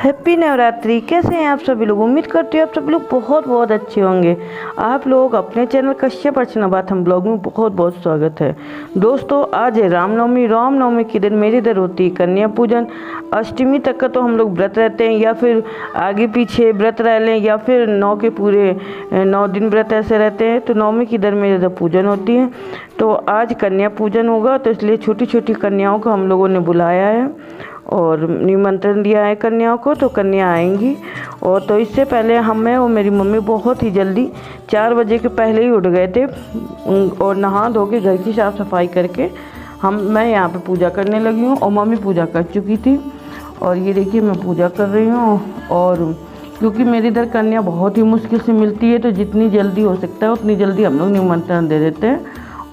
Happy Navratri. कैसे हैं आप सभी लोग? उम्मीद करती हूँ आप सभी लोग बहुत बहुत अच्छे होंगे। आप लोग अपने चैनल कश्यप अर्चना बात हम ब्लॉग में बहुत बहुत स्वागत है। दोस्तों आज है रामनवमी। रामनवमी के दिन मेरे इधर होती है कन्या पूजन। अष्टमी तक का तो हम लोग व्रत रहते हैं, या फिर आगे पीछे व्रत रह लें, या फिर 9 के पूरे 9 दिन व्रत ऐसे रहते हैं। तो नवमी की इधर मेरे इधर पूजन होती है। तो आज कन्या पूजन होगा, तो इसलिए छोटी छोटी कन्याओं को हम लोगों ने बुलाया है और निमंत्रण दिया है कन्याओं को। तो कन्या आएंगी। और तो इससे पहले मैं और मेरी मम्मी बहुत ही जल्दी 4 बजे के पहले ही उठ गए थे और नहा धो के घर की साफ़ सफाई करके मैं यहाँ पे पूजा करने लगी हूँ। और मम्मी पूजा कर चुकी थी। और ये देखिए मैं पूजा कर रही हूँ। और क्योंकि मेरी इधर कन्या बहुत ही मुश्किल से मिलती है, तो जितनी जल्दी हो सकता है उतनी जल्दी हम लोग निमंत्रण दे देते हैं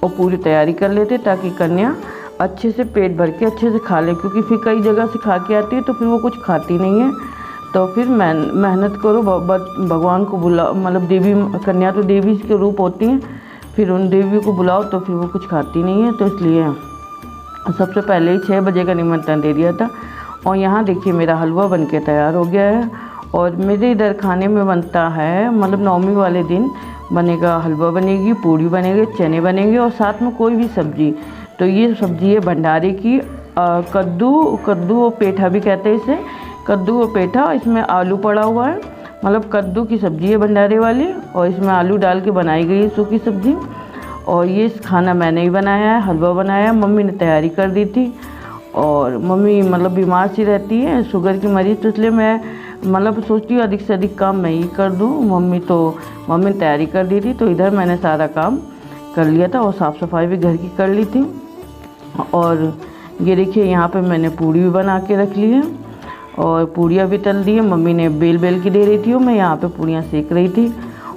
और पूरी तैयारी कर लेते हैं, ताकि कन्या अच्छे से पेट भर के अच्छे से खा ले। क्योंकि फिर कई जगह से खा के आती है तो फिर वो कुछ खाती नहीं है। तो फिर मेहनत करो, भगवान को बुलाओ, मतलब देवी कन्या तो देवी के रूप होती हैं, फिर उन देवी को बुलाओ तो फिर वो कुछ खाती नहीं है। तो इसलिए सबसे पहले ही 6 बजे का निमंत्रण दे दिया था। और यहाँ देखिए मेरा हलवा बन के तैयार हो गया है। और मेरे इधर खाने में बनता है, मतलब नवमी वाले दिन बनेगा, हलवा बनेगी, पूड़ी बनेगी, चने बनेंगे और साथ में कोई भी सब्जी। तो ये सब्जी है भंडारे की, कद्दू और पेठा भी कहते हैं इसे, कद्दू और पेठा। इसमें आलू पड़ा हुआ है, मतलब कद्दू की सब्ज़ी है भंडारे वाली, और इसमें आलू डाल के बनाई गई है सूखी सब्ज़ी। और ये खाना मैंने ही बनाया है, हलवा बनाया है, मम्मी ने तैयारी कर दी थी। और मम्मी मतलब बीमार सी रहती है, शुगर की मरीज़, तो इसलिए मैं मतलब सोचती हूँ अधिक से अधिक काम मैं ही कर दूँ। मम्मी ने तैयारी कर दी थी, तो इधर मैंने सारा काम कर लिया था और साफ़ सफाई भी घर की कर ली थी। और ये देखिए यहाँ पे मैंने पूड़ी भी बना के रख ली है और पूड़ियाँ भी तल दी है। मम्मी ने बेल के दे रही थी और मैं यहाँ पे पूड़ियाँ सेक रही थी।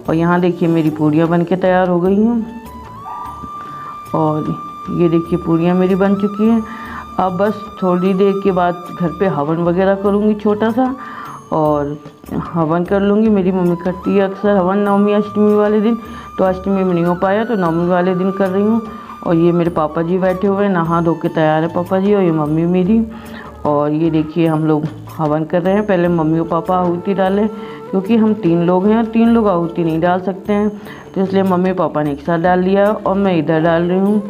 और यहाँ देखिए मेरी पूड़ियाँ बन के तैयार हो गई हैं। और ये देखिए पूड़ियाँ मेरी बन चुकी हैं। अब बस थोड़ी देर के बाद घर पे हवन वगैरह करूँगी छोटा सा, और हवन कर लूँगी। मेरी मम्मी करती है अक्सर हवन नवमी अष्टमी वाले दिन, तो अष्टमी में नहीं हो पाया तो नवमी वाले दिन कर रही हूँ। और ये मेरे पापा जी बैठे हुए हैं, नहा धो के तैयार है पापा जी, और ये मम्मी मेरी। और ये देखिए हम लोग हवन कर रहे हैं। पहले मम्मी और पापा आहुति डालें, क्योंकि हम 3 लोग हैं और 3 लोग आहुति नहीं डाल सकते हैं, तो इसलिए मम्मी पापा ने एक साथ डाल लिया और मैं इधर डाल रही हूँ।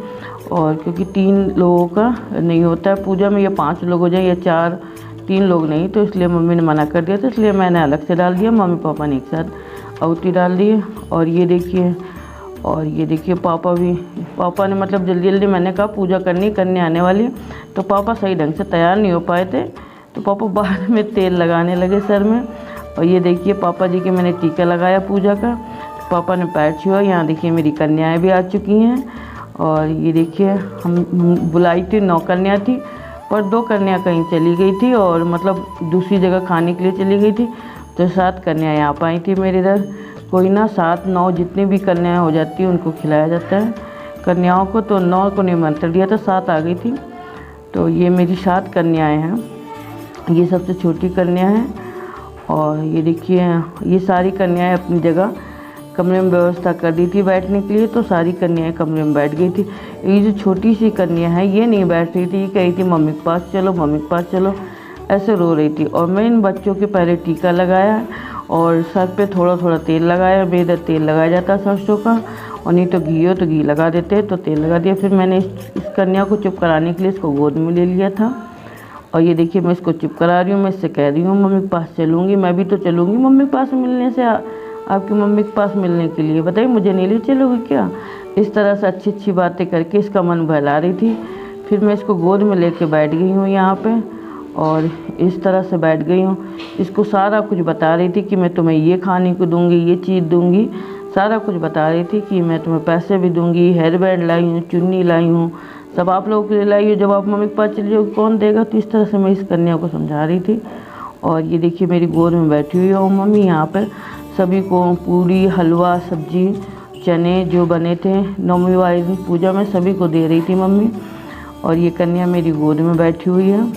और क्योंकि 3 लोगों का नहीं होता है पूजा में, या 5 लोग हो जाए या 4, 3 लोग नहीं, तो इसलिए मम्मी ने मना कर दिया, तो इसलिए मैंने अलग से डाल दिया, मम्मी पापा ने एक साथ आहुति डाल दी। और ये देखिए पापा ने मतलब जल्दी जल्दी, मैंने कहा पूजा करने आने वाली, तो पापा सही ढंग से तैयार नहीं हो पाए थे, तो पापा बाद में तेल लगाने लगे सर में। और ये देखिए पापा जी के मैंने टीका लगाया पूजा का, पापा ने पैर छुआ। यहाँ देखिए मेरी कन्याएं भी आ चुकी हैं। और ये देखिए हम बुलाई थी 9 कन्या थी, पर 2 कन्या कहीं चली गई थी, और मतलब दूसरी जगह खाने के लिए चली गई थी, तो 7 कन्या यहाँ पर आई थी मेरे इधर। कोई ना 7, 9 जितनी भी कन्याएं हो जाती हैं उनको खिलाया जाता है कन्याओं को। तो 9 को निमंत्रण दिया था, 7 आ गई थी। तो ये मेरी 7 कन्याएं हैं, ये सबसे छोटी कन्या है। और ये देखिए ये सारी कन्याएं अपनी जगह कमरे में व्यवस्था कर दी थी बैठने के लिए, तो सारी कन्याएं कमरे में बैठ गई थी। ये जो छोटी सी कन्या है ये नहीं बैठ रही थी, ये कही थी मम्मी के पास चलो, मम्मी के पास चलो, ऐसे रो रही थी। और मैं इन बच्चों के पहले टीका लगाया और सर पे थोड़ा थोड़ा तेल लगाया। मेरे इधर तेल लगाया जाता है सरसों का, और नहीं तो घी हो तो घी लगा देते हैं, तो तेल लगा दिया। फिर मैंने इस कन्या को चुप कराने के लिए इसको गोद में ले लिया था। और ये देखिए मैं इसको चुप करा रही हूँ, मैं इससे कह रही हूँ मम्मी के पास चलूँगी, मैं भी तो चलूँगी मम्मी के पास मिलने से, आपकी मम्मी के पास मिलने के लिए, बताइए मुझे नहीं ले चलोगी क्या? इस तरह से अच्छी अच्छी बातें करके इसका मन बहला रही थी। फिर मैं इसको गोद में लेके बैठ गई हूँ यहाँ पे, और इस तरह से बैठ गई हूँ। इसको सारा कुछ बता रही थी कि मैं तुम्हें ये खाने को दूँगी, ये चीज़ दूँगी, सारा कुछ बता रही थी कि मैं तुम्हें पैसे भी दूँगी, हेयर बैंड लाई हूँ, चुन्नी लाई हूँ, सब आप लोगों के लिए लाई हूँ, जब आप मम्मी के पास चली जाओगी कौन देगा? तो इस तरह से मैं इस कन्या को समझा रही थी। और ये देखिए मेरी गोद में बैठी हुई है मम्मी। यहाँ पर सभी को पूरी, हलवा, सब्जी, चने जो बने थे नवमी वाले दिन पूजा में, सभी को दे रही थी मम्मी। और ये कन्या मेरी गोद में बैठी हुई है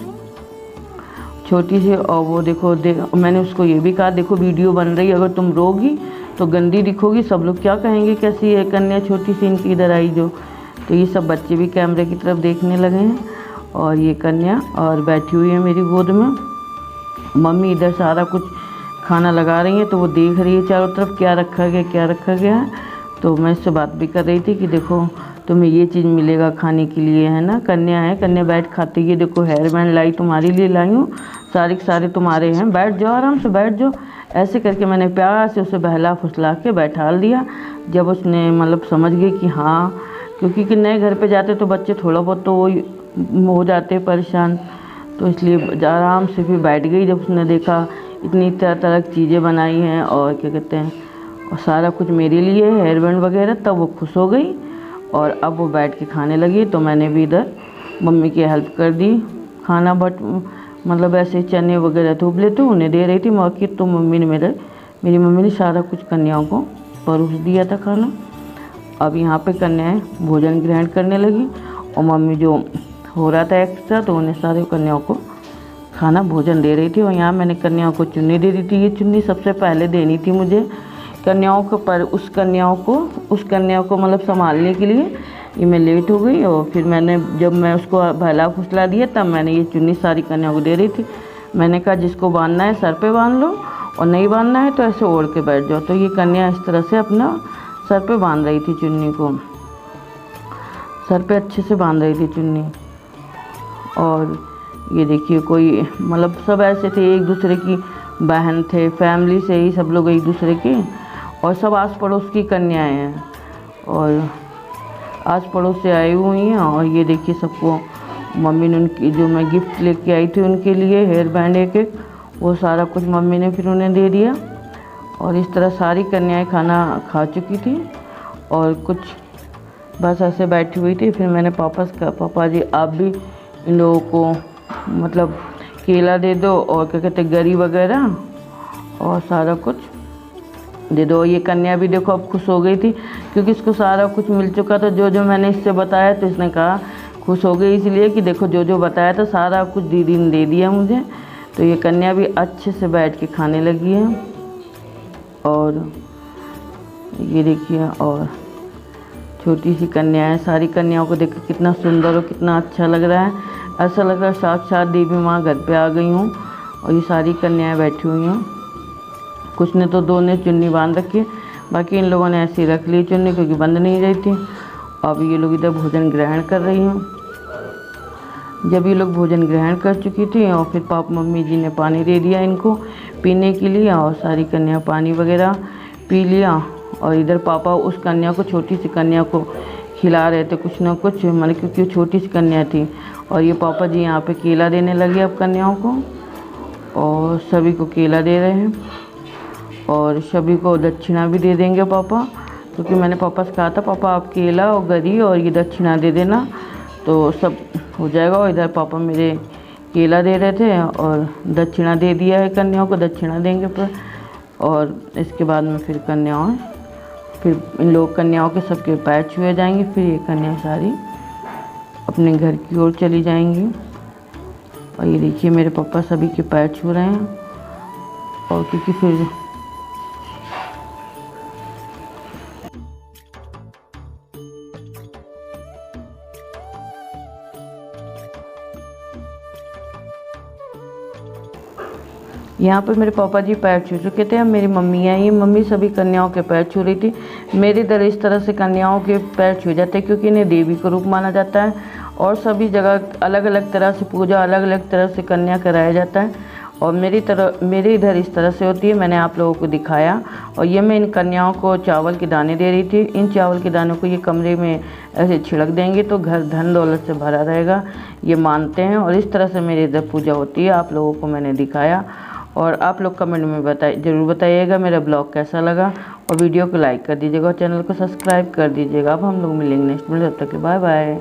छोटी सी। और वो देखो मैंने उसको ये भी कहा, देखो वीडियो बन रही है, अगर तुम रोगी तो गंदी दिखोगी, सब लोग क्या कहेंगे कैसी है कन्या छोटी सी इनकी इधर आई जो। तो ये सब बच्चे भी कैमरे की तरफ देखने लगे हैं। और ये कन्या और बैठी हुई है मेरी गोद में। मम्मी इधर सारा कुछ खाना लगा रही हैं, तो वो देख रही है चारों तरफ क्या रखा गया क्या रखा गया है। तो मैं इससे बात भी कर रही थी कि देखो तुम्हें ये चीज़ मिलेगा खाने के लिए, है ना। कन्या है, कन्या बैठ खाती है। देखो हेयर बैंड लाई, तुम्हारे लिए लाई हूँ, सारे के सारे तुम्हारे हैं, बैठ जाओ आराम से बैठ जाओ। ऐसे करके मैंने प्यार से उसे बहला फुसला के बैठाल दिया। जब उसने मतलब समझ गई कि हाँ, क्योंकि कि नए घर पे जाते तो बच्चे थोड़ा बहुत तो वो हो जाते परेशान, तो इसलिए आराम से फिर बैठ गई। जब उसने देखा इतनी तरह तरह की चीज़ें बनाई हैं और क्या कहते हैं, और सारा कुछ मेरे लिए हेयर बैंड वगैरह, तब वो खुश हो गई और अब वो बैठ के खाने लगी। तो मैंने भी इधर मम्मी की हेल्प कर दी खाना, बट मतलब ऐसे चने वगैरह धूप लेते उन्हें दे रही थी मौके। तो मेरी मम्मी ने सारा कुछ कन्याओं को परोस दिया था खाना। अब यहाँ पे कन्याएं भोजन ग्रहण करने लगी और मम्मी जो हो रहा था एक्स्ट्रा, तो उन्हें सारे कन्याओं को खाना भोजन दे रही थी। और यहाँ मैंने कन्याओं को चुन्नी दे दी थी। ये चुन्नी सबसे पहले देनी थी मुझे कन्याओं को, पर उस कन्या को मतलब संभालने के लिए ये मैं लेट हो गई। और फिर जब मैं उसको भला फुसला दिया, तब मैंने ये चुन्नी सारी कन्याओं को दे रही थी। मैंने कहा जिसको बांधना है सर पे बांध लो और नहीं बांधना है तो ऐसे ओढ़ के बैठ जाओ। तो ये कन्या इस तरह से अपना सर पे बांध रही थी चुन्नी को, सर पे अच्छे से बांध रही थी चुन्नी। और ये देखिए कोई मतलब सब ऐसे थे, एक दूसरे की बहन थे, फैमिली से ही सब लोग एक दूसरे के, और सब आस पड़ोस की कन्याएं हैं और आस पड़ोस से आई हुई हैं। और ये देखिए सबको मम्मी ने उनकी जो मैं गिफ्ट लेके आई थी उनके लिए हेयर बैंड एक वो सारा कुछ मम्मी ने फिर उन्हें दे दिया। और इस तरह सारी कन्याएं खाना खा चुकी थी और कुछ बस ऐसे बैठी हुई थी। फिर मैंने पापा से कहा, पापा जी आप भी इन लोगों को मतलब केला दे दो और क्या कहते गरी वगैरह और सारा कुछ दे दो। ये कन्या भी देखो अब खुश हो गई थी क्योंकि इसको सारा कुछ मिल चुका था। जो मैंने इससे बताया तो इसने कहा खुश हो गई, इसलिए कि देखो जो बताया था सारा कुछ दीदी ने दे दिया मुझे। तो ये कन्या भी अच्छे से बैठ के खाने लगी है। और ये देखिए और छोटी सी कन्या है, सारी कन्याओं को देखो कितना सुंदर और कितना अच्छा लग रहा है। ऐसा लग रहा है साक्षात देवी माँ घर पे आ गई हूँ। और ये सारी कन्याएं बैठी हुई हैं, कुछ ने तो दो ने चुन्नी बांध रखी, बाकी इन लोगों ने ऐसी रख ली चुन्नी क्योंकि बंद नहीं रही थी। अब ये लोग इधर भोजन ग्रहण कर रही हूँ। जब ये लोग भोजन ग्रहण कर चुकी थी और फिर मम्मी जी ने पानी दे दिया इनको पीने के लिए और सारी कन्या पानी वगैरह पी लिया। और इधर पापा उस कन्या को, छोटी सी कन्या को खिला रहे थे कुछ ना कुछ, मतलब क्योंकि वो छोटी सी कन्या थी। और ये पापा जी यहाँ पे केला देने लगे अब कन्याओं को और सभी को केला दे रहे हैं और सभी को दक्षिणा भी दे देंगे पापा, क्योंकि मैंने पापा से कहा था पापा आप केला और गरी और ये दक्षिणा दे देना तो सब हो जाएगा। और इधर पापा मेरे केला दे रहे थे और दक्षिणा दे दिया है, कन्याओं को दक्षिणा देंगे पर। और इसके बाद में फिर इन लोग कन्याओं के सबके पैर छुए जाएंगे। फिर ये कन्या सारी अपने घर की ओर चली जाएंगी। और ये देखिए मेरे पापा सभी के पैर छू रहे हैं। और क्योंकि फिर यहाँ पर मेरे पापा जी पैर छू चुके थे। अब मेरी मम्मी है, ये मम्मी सभी कन्याओं के पैर छू रही थी। मेरे इधर इस तरह से कन्याओं के पैर छू जाते हैं क्योंकि इन्हें देवी का रूप माना जाता है और सभी जगह अलग अलग तरह से पूजा, अलग अलग तरह से कन्या कराया जाता है। और मेरे इधर इस तरह से होती है, मैंने आप लोगों को दिखाया। और ये मैं इन कन्याओं को चावल के दाने दे रही थी। इन चावल के दानों को ये कमरे में ऐसे छिड़क देंगे तो घर धन दौलत से भरा रहेगा, ये मानते हैं। और इस तरह से मेरे इधर पूजा होती है, आप लोगों को मैंने दिखाया। और आप लोग कमेंट में ज़रूर बताइएगा मेरा ब्लॉग कैसा लगा और वीडियो को लाइक कर दीजिएगा और चैनल को सब्सक्राइब कर दीजिएगा। अब हम लोग मिलेंगे नेक्स्ट वीडियो, तब तक बाय बाय।